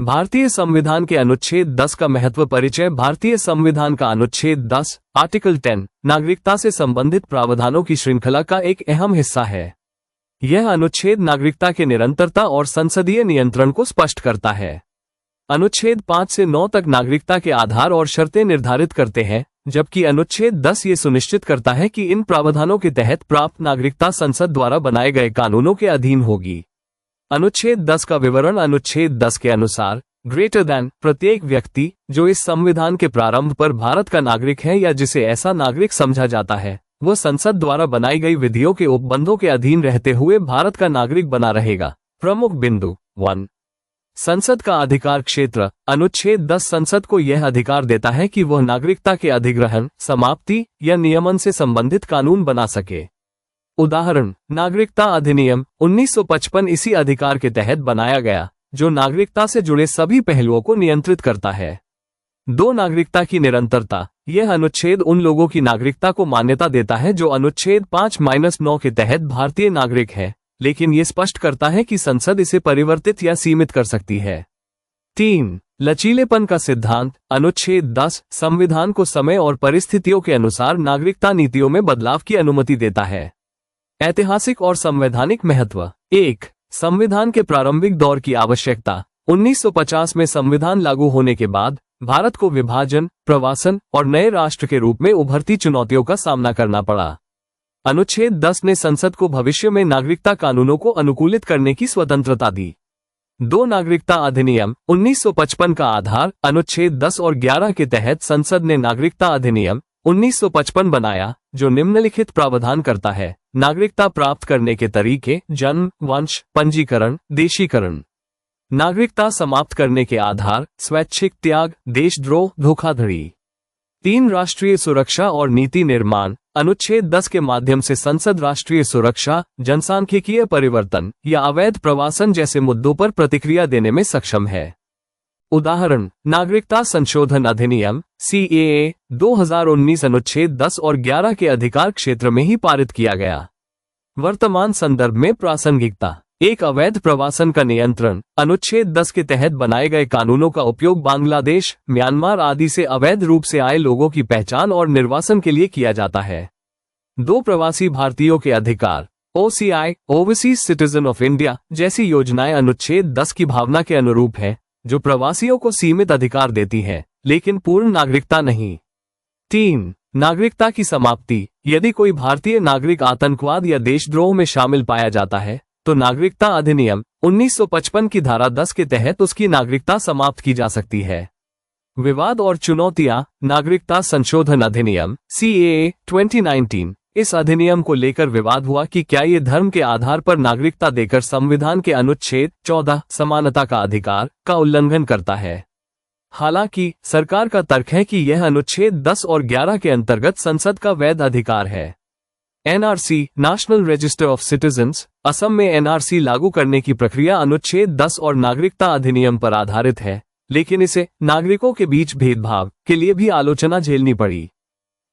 भारतीय संविधान के अनुच्छेद 10 का महत्व परिचय। भारतीय संविधान का अनुच्छेद 10 आर्टिकल 10 नागरिकता से संबंधित प्रावधानों की श्रृंखला का एक अहम हिस्सा है। यह अनुच्छेद नागरिकता के निरंतरता और संसदीय नियंत्रण को स्पष्ट करता है। अनुच्छेद 5 से 9 तक नागरिकता के आधार और शर्तें निर्धारित करते हैं, जबकि अनुच्छेद 10 ये सुनिश्चित करता है कि इन प्रावधानों के तहत प्राप्त नागरिकता संसद द्वारा बनाए गए कानूनों के अधीन होगी। अनुच्छेद 10 का विवरण। अनुच्छेद 10 के अनुसार ग्रेटर दैन प्रत्येक व्यक्ति जो इस संविधान के प्रारंभ पर भारत का नागरिक है या जिसे ऐसा नागरिक समझा जाता है, वह संसद द्वारा बनाई गई विधियों के उपबंधों के अधीन रहते हुए भारत का नागरिक बना रहेगा। प्रमुख बिंदु 1 संसद का अधिकार क्षेत्र। अनुच्छेद 10 संसद को यह अधिकार देता है कि वह नागरिकता के अधिग्रहण, समाप्ति या नियमन से संबंधित कानून बना सके। उदाहरण, नागरिकता अधिनियम 1955 इसी अधिकार के तहत बनाया गया, जो नागरिकता से जुड़े सभी पहलुओं को नियंत्रित करता है। 2 नागरिकता की निरंतरता। यह अनुच्छेद उन लोगों की नागरिकता को मान्यता देता है जो अनुच्छेद 5-9 के तहत भारतीय नागरिक है, लेकिन ये स्पष्ट करता है कि संसद इसे परिवर्तित या सीमित कर सकती है। 3 लचीलेपन का सिद्धांत। अनुच्छेद 10 संविधान को समय और परिस्थितियों के अनुसार नागरिकता नीतियों में बदलाव की अनुमति देता है। ऐतिहासिक और संवैधानिक महत्व। 1 संविधान के प्रारंभिक दौर की आवश्यकता। 1950 में संविधान लागू होने के बाद भारत को विभाजन, प्रवासन और नए राष्ट्र के रूप में उभरती चुनौतियों का सामना करना पड़ा। अनुच्छेद 10 ने संसद को भविष्य में नागरिकता कानूनों को अनुकूलित करने की स्वतंत्रता दी। 2 नागरिकता अधिनियम 1955 का आधार। अनुच्छेद 10 और 11 के तहत संसद ने नागरिकता अधिनियम 1955 बनाया, जो निम्नलिखित प्रावधान करता है। नागरिकता प्राप्त करने के तरीके, जन्म, वंश, पंजीकरण, देशीकरण। नागरिकता समाप्त करने के आधार, स्वैच्छिक त्याग, देशद्रोह, धोखाधड़ी। 3 राष्ट्रीय सुरक्षा और नीति निर्माण। अनुच्छेद 10 के माध्यम से संसद राष्ट्रीय सुरक्षा, जनसांख्यिकीय परिवर्तन या अवैध प्रवासन जैसे मुद्दों पर प्रतिक्रिया देने में सक्षम है। उदाहरण, नागरिकता संशोधन अधिनियम CAA 2019 अनुच्छेद 10 और 11 के अधिकार क्षेत्र में ही पारित किया गया। वर्तमान संदर्भ में प्रासंगिकता। 1 अवैध प्रवासन का नियंत्रण। अनुच्छेद 10 के तहत बनाए गए कानूनों का उपयोग बांग्लादेश, म्यांमार आदि से अवैध रूप से आए लोगों की पहचान और निर्वासन के लिए किया जाता है। 2 प्रवासी भारतीयों के अधिकार। OCI overseas citizen of India जैसी योजनाएं अनुच्छेद 10 की भावना के अनुरूप है, जो प्रवासियों को सीमित अधिकार देती है, लेकिन पूर्ण नागरिकता नहीं। 3 नागरिकता की समाप्ति। यदि कोई भारतीय नागरिक आतंकवाद या देशद्रोह में शामिल पाया जाता है, तो नागरिकता अधिनियम 1955 की धारा 10 के तहत उसकी नागरिकता समाप्त की जा सकती है। विवाद और चुनौतियां। नागरिकता संशोधन अधिनियम CAA 2019। इस अधिनियम को लेकर विवाद हुआ कि क्या ये धर्म के आधार पर नागरिकता देकर संविधान के अनुच्छेद 14 समानता का अधिकार का उल्लंघन करता है। हालांकि सरकार का तर्क है कि यह अनुच्छेद 10 और 11 के अंतर्गत संसद का वैध अधिकार है। NRC national register of citizens. Assam में NRC लागू करने की प्रक्रिया अनुच्छेद 10 और नागरिकता अधिनियम पर आधारित है, लेकिन इसे नागरिकों के बीच भेदभाव के लिए भी आलोचना झेलनी पड़ी।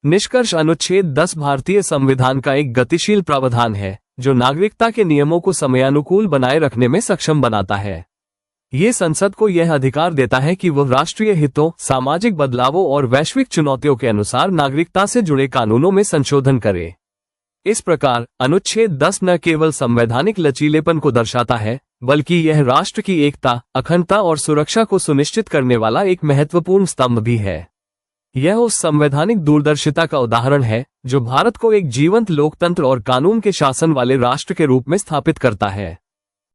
निष्कर्ष, अनुच्छेद 10 भारतीय संविधान का एक गतिशील प्रावधान है, जो नागरिकता के नियमों को समयानुकूल बनाए रखने में सक्षम बनाता है। ये संसद को यह अधिकार देता है कि वह राष्ट्रीय हितों, सामाजिक बदलावों और वैश्विक चुनौतियों के अनुसार नागरिकता से जुड़े कानूनों में संशोधन करे। इस प्रकार अनुच्छेद 10 न केवल संवैधानिक लचीलेपन को दर्शाता है, बल्कि यह राष्ट्र की एकता, अखंडता और सुरक्षा को सुनिश्चित करने वाला एक महत्वपूर्ण स्तंभ भी है। यह उस संवैधानिक दूरदर्शिता का उदाहरण है जो भारत को एक जीवंत लोकतंत्र और कानून के शासन वाले राष्ट्र के रूप में स्थापित करता है।